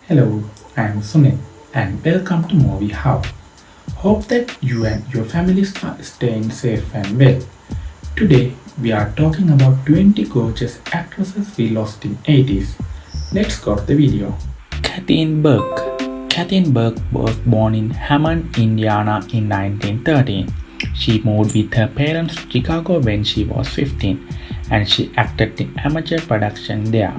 Hello, I am Sunil and welcome to MovieHow. Hope that you and your families are staying safe and well. Today we are talking about 20 gorgeous actresses we lost in 80s. Let's go to the video. Kathleen Burke. Kathleen Burke was born in Hammond, Indiana in 1913. She moved with her parents to Chicago when she was 15 and she acted in amateur production there.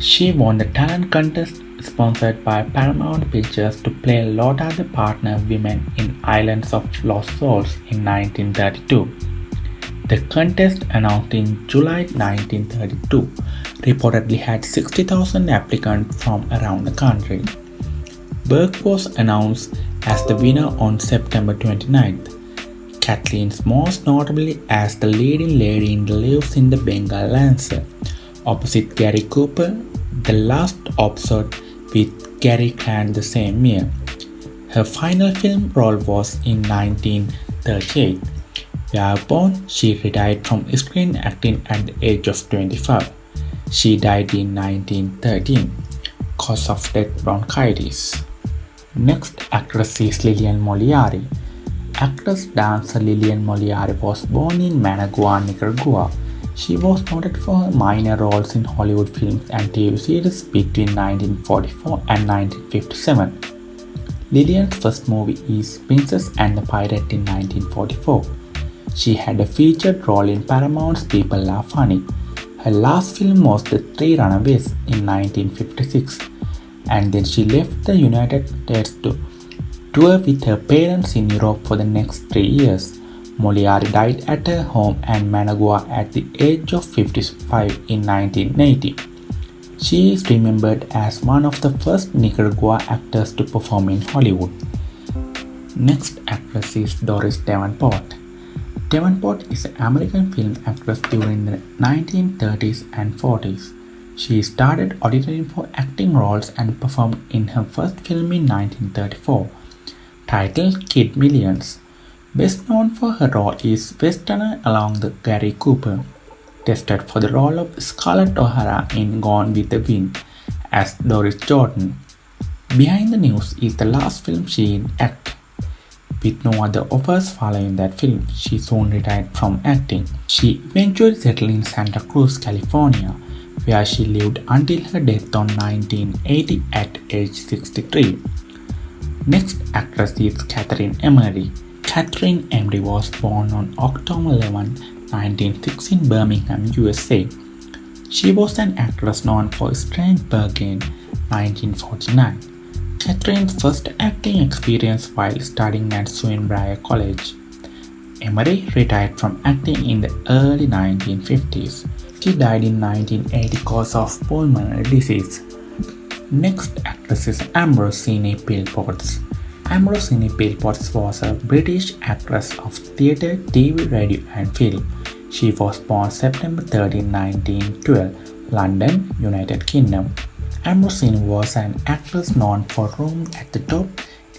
She won the talent contest sponsored by Paramount Pictures to play Lotta the partner women in Islands of Lost Souls in 1932. The contest, announced in July 1932, reportedly had 60,000 applicants from around the country. Burke was announced as the winner on September 29th. Kathleen's most notably as the leading lady in the Lives in the Bengal Lancer, opposite Gary Cooper, the last episode with Cary Grant the same year. Her final film role was in 1938, whereupon she retired from screen acting at the age of 25. She died in 1913, cause of death bronchitis. Next actress is Lillian Molieri. Actress dancer Lillian Molieri was born in Managua, Nicaragua. She was noted for her minor roles in Hollywood films and TV series between 1944 and 1957. Lillian's first movie is Princess and the Pirate in 1944. She had a featured role in Paramount's People Are Funny. Her last film was The Three Runaways in 1956, and then she left the United States to tour with her parents in Europe for the next 3 years. Molieri died at her home in Managua at the age of 55 in 1980. She is remembered as one of the first Nicaragua actors to perform in Hollywood. Next actress is Doris Davenport. Davenport is an American film actress during the 1930s and 40s. She started auditioning for acting roles and performed in her first film in 1934, titled Kid Millions. Best known for her role is Westerner along with Gary Cooper, tested for the role of Scarlett O'Hara in Gone with the Wind as Doris Jordan. Behind the News is the last film she acted. With no other offers following that film, she soon retired from acting. She eventually settled in Santa Cruz, California, where she lived until her death on 1980 at age 63. Next actress is Katherine Emery. Katherine Emery was born on October 11, 1906 in Birmingham, USA. She was an actress known for Strangeberg in 1949. Katherine's first acting experience while studying at Swinburne College. Emery retired from acting in the early 1950s. She died in 1980 cause of pulmonary disease. Next actress is Ambrosine Phillpotts. Ambrosine Phillpotts was a British actress of theatre, TV, radio and film. She was born September 13, 1912, London, United Kingdom. Ambrosine was an actress known for Room at the Top,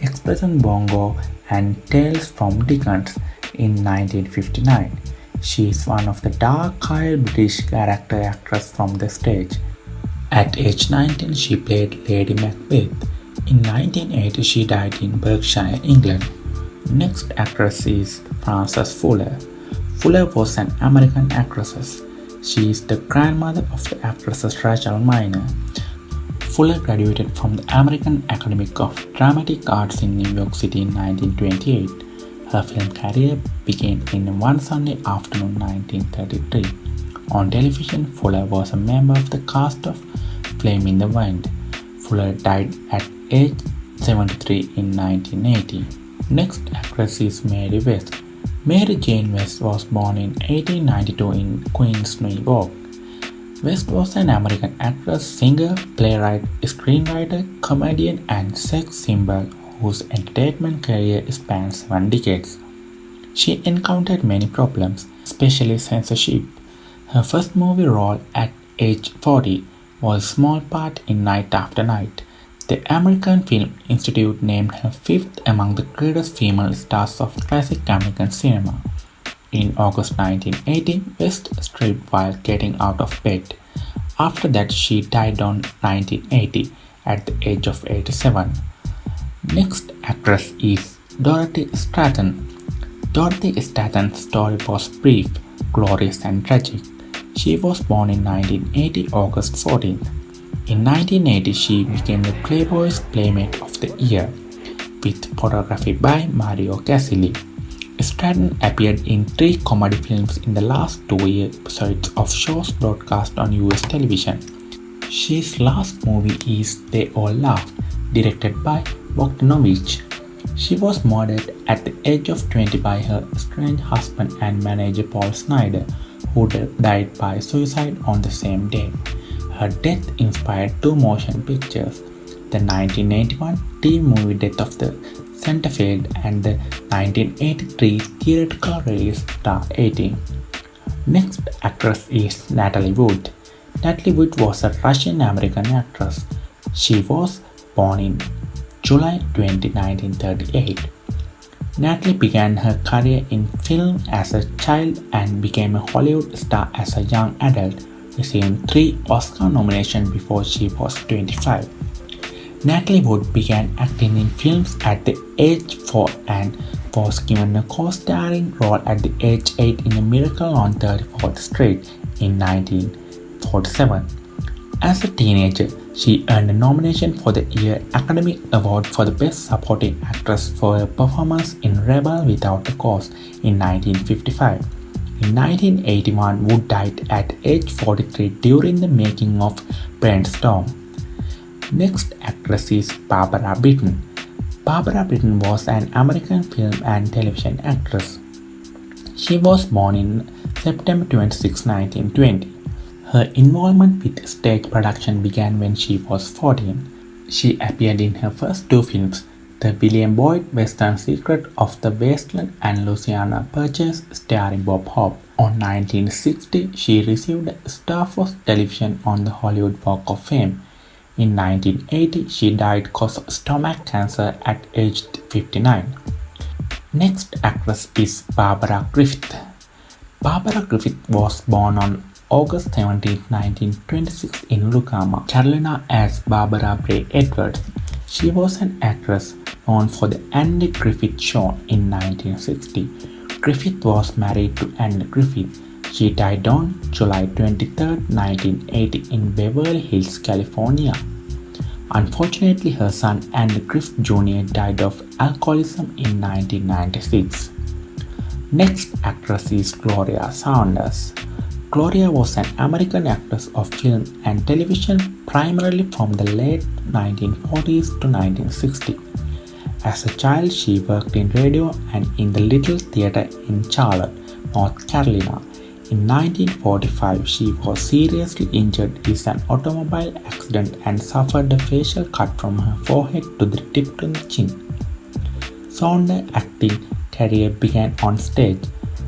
Expression Bongo and Tales from Dickens in 1959. She is one of the dark-eyed British character actors from the stage. At age 19, she played Lady Macbeth. In 1980, she died in Berkshire, England. Next actress is Frances Fuller. Fuller was an American actress. She is the grandmother of the actress Rachel Miner. Fuller graduated from the American Academy of Dramatic Arts in New York City in 1928. Her film career began in One Sunday Afternoon 1933. On television, Fuller was a member of the cast of Flame in the Wind. Fuller died at age 73 in 1980. Next actress is Mae West. Mary Jane West was born in 1892 in Queens, New York. West was an American actress, singer, playwright, screenwriter, comedian, and sex symbol whose entertainment career spans 7 decades. She encountered many problems, especially censorship. Her first movie role at age 40 was a small part in Night After Night. The American Film Institute named her fifth among the greatest female stars of classic American cinema. In August 1980, West stripped while getting out of bed. After that, she died on 1980 at the age of 87. Next actress is Dorothy Stratten. Dorothy Stratten's story was brief, glorious and tragic. She was born in 1980, August 14th. In 1980, she became the Playboy's Playmate of the Year, with photography by Mario Casilli. Stratten appeared in 3 comedy films in the last 2 episodes of shows broadcast on US television. She's last movie is They All Laughed, directed by Bogdanovich. She was murdered at the age of 20 by her estranged husband and manager Paul Snider, who died by suicide on the same day. Her death inspired 2 motion pictures, the 1981 teen movie Death of the Centerfield and the 1983 theatrical release Star 18. Next actress is Natalie Wood. Natalie Wood was a Russian-American actress. She was born in July 20, 1938. Natalie began her career in film as a child and became a Hollywood star as a young adult, receiving 3 Oscar nominations before she was 25. Natalie Wood began acting in films at the age 4 and was given a co-starring role at the age 8 in A Miracle on 34th Street in 1947. As a teenager, she earned a nomination for the Year Academy Award for the Best Supporting Actress for her performance in Rebel Without a Cause in 1955. In 1981, Wood died at age 43 during the making of Brainstorm. Next actress is Barbara Britton. Barbara Britton was an American film and television actress. She was born in September 26, 1920. Her involvement with stage production began when she was 14. She appeared in her first 2 films, the William Boyd Western Secret of the Wasteland and Louisiana Purchase starring Bob Hope. On 1960, she received a Star for Television on the Hollywood Walk of Fame. In 1980, she died cause of stomach cancer at age 59. Next actress is Barbara Griffith. Barbara Griffith was born on August 17, 1926 in Lucama, Carolina as Barbara Bray Edwards. She was an actress known for the Andy Griffith Show in 1960. Griffith was married to Andy Griffith. She died on July 23, 1980 in Beverly Hills, California. Unfortunately, her son Andy Griffith Jr. died of alcoholism in 1996. Next actress is Gloria Saunders. Gloria was an American actress of film and television primarily from the late 1940s to 1960s. As a child, she worked in radio and in the Little Theatre in Charlotte, North Carolina. In 1945, she was seriously injured in an automobile accident and suffered a facial cut from her forehead to the tip to the chin. Saunders' acting career began on stage.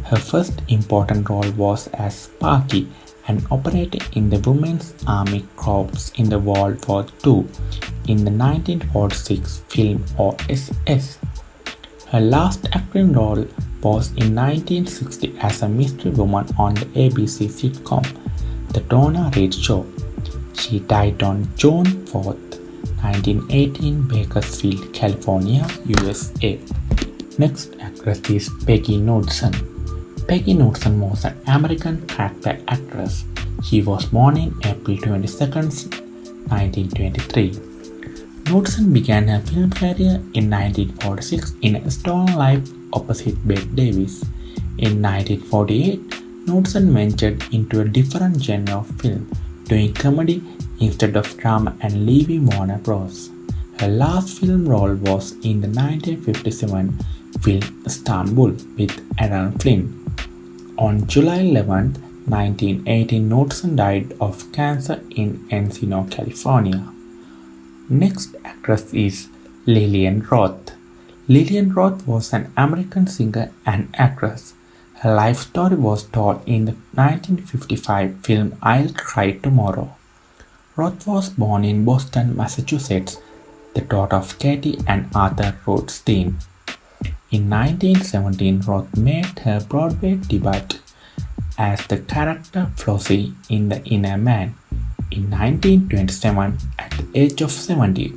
Her first important role was as Sparky, an operator in the Women's Army Corps in the World War II in the 1946 film OSS. Her last acting role was in 1960 as a mystery woman on the ABC sitcom The Donna Reed Show. She died on June 4, 1980 in Bakersfield, California, USA. Next actress is Peggy Knudsen. Peggy Knudsen was an American character actress. She was born in April 22, 1923. Knudsen began her film career in 1946 in A Stolen Life opposite Bette Davis. In 1948, Knudsen ventured into a different genre of film, doing comedy instead of drama and leaving Warner Bros. Her last film role was in the 1957 film Istanbul with Aaron Flynn. On July 11, 1918, Knudsen died of cancer in Encino, California. Next actress is Lillian Roth. Lillian Roth was an American singer and actress. Her life story was told in the 1955 film I'll Cry Tomorrow. Roth was born in Boston, Massachusetts, the daughter of Katie and Arthur Rothstein. In 1917, Roth made her Broadway debut as the character Flossie in The Inner Man. In 1927, at the age of 70,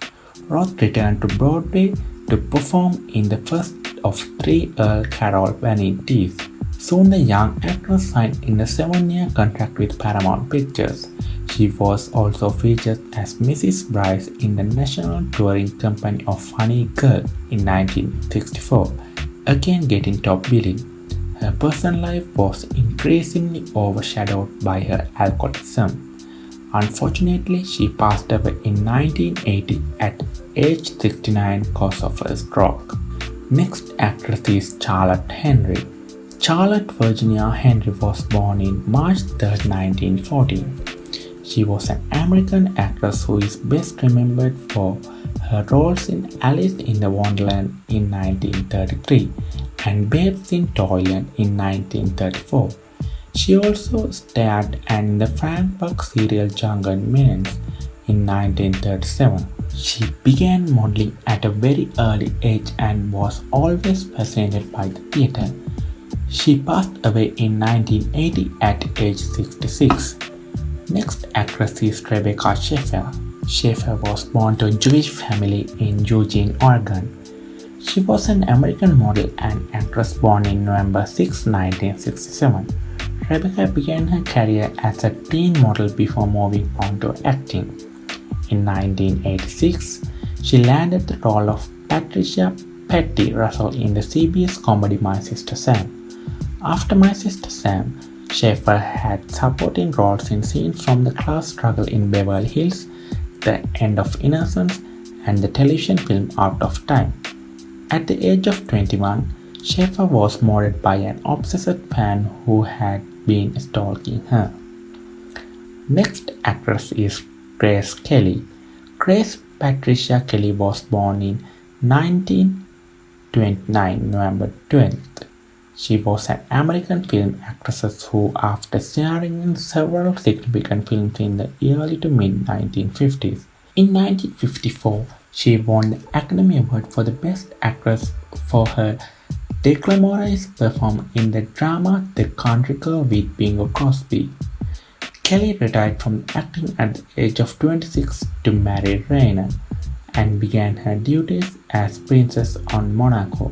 Roth returned to Broadway to perform in the first of three Earl Carroll vanities. Soon the young actress signed in a 7-year contract with Paramount Pictures. She was also featured as Mrs. Bryce in the National Touring Company of Funny Girl in 1964, again getting top billing. Her personal life was increasingly overshadowed by her alcoholism. Unfortunately, she passed away in 1980 at age 69 cause of a stroke. Next actress is Charlotte Henry. Charlotte Virginia Henry was born in March 3, 1914. She was an American actress who is best remembered for her roles in Alice in the Wonderland in 1933 and Babes in Toyland in 1934. She also starred in the Frank Buck serial Jungle Menace in 1937. She began modeling at a very early age and was always fascinated by the theatre. She passed away in 1980 at age 66. Next actress is Rebecca Schaeffer. Schaeffer was born to a Jewish family in Eugene, Oregon. She was an American model and actress born in November 6, 1967. Rebecca began her career as a teen model before moving on to acting. In 1986, she landed the role of Patricia Petty Russell in the CBS comedy My Sister Sam. After My Sister Sam, Schaeffer had supporting roles in scenes from The Class Struggle in Beverly Hills, The End of Innocence, and the television film Out of Time. At the age of 21, Schaeffer was murdered by an obsessed fan who had been stalking her. Next actress is Grace Kelly. Grace Patricia Kelly was born in 1929, November 12th. She was an American film actress who, after starring in several significant films in the early to mid-1950s, in 1954, she won the Academy Award for the Best Actress for her deglamorous performance in the drama The Country Girl with Bing Crosby. Kelly retired from acting at the age of 26 to marry Rainer and began her duties as princess on Monaco.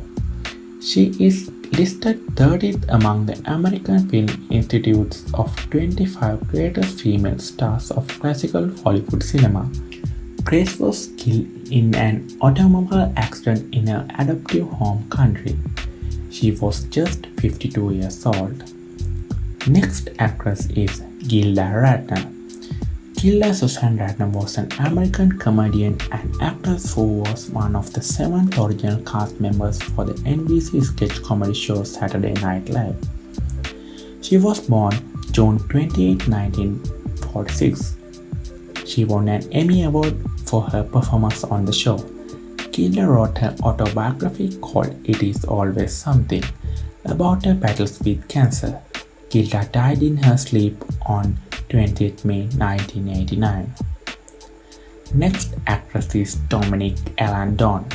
She is listed 30th among the American Film Institute's of 25 greatest female stars of classical Hollywood cinema. Grace was killed in an automobile accident in her adoptive home country. She was just 52 years old. Next actress is Glida Radner. Glida Susan Radner was an American comedian and actress who was one of the 7 original cast members for the NBC sketch comedy show Saturday Night Live. She was born June 28, 1946. She won an Emmy Award for her performance on the show. Glida wrote her autobiography called It Is Always Something about her battles with cancer. Glida died in her sleep on 20th May 1989. Next actress is Dominique Ellen Dunne.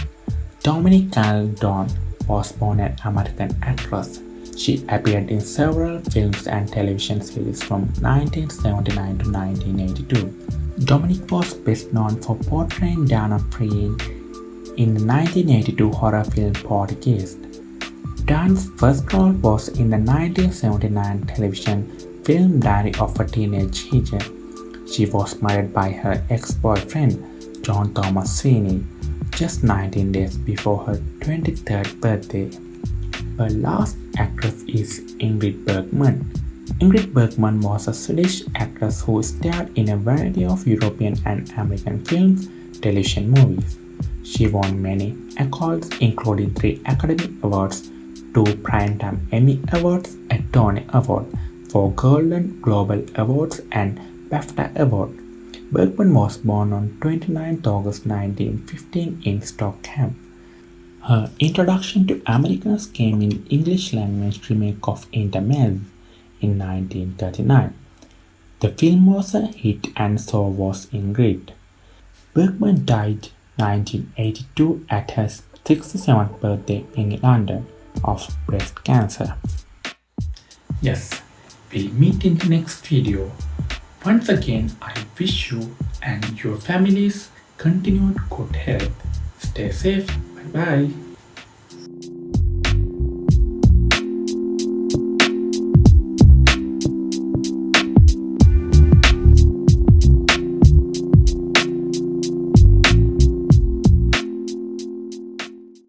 Dominique Ellen Dunne was born an American actress. She appeared in several films and television series from 1979 to 1982. Dominique was best known for portraying Dana Preen in the 1982 horror film Poltergeist. Dunne's first role was in the 1979 television film Diary of a Teenage Hitcher. She was married by her ex-boyfriend, John Thomas Sweeney, just 19 days before her 23rd birthday. Her last actress is Ingrid Bergman. Ingrid Bergman was a Swedish actress who starred in a variety of European and American films, television movies. She won many accolades, including 3 Academy Awards, 2 Primetime Emmy Awards, a Tony Award, 4 Golden Globe Awards, and BAFTA Award. Bergman was born on 29 August 1915 in Stockholm. Her introduction to Americans came in English language remake of Intermezzo in 1939. The film was a hit and so was Ingrid. Bergman died 1982 at her 67th birthday in London of breast cancer. Yes, we'll meet in the next video. Once again, I wish you and your families continued good health. Stay safe. Bye bye.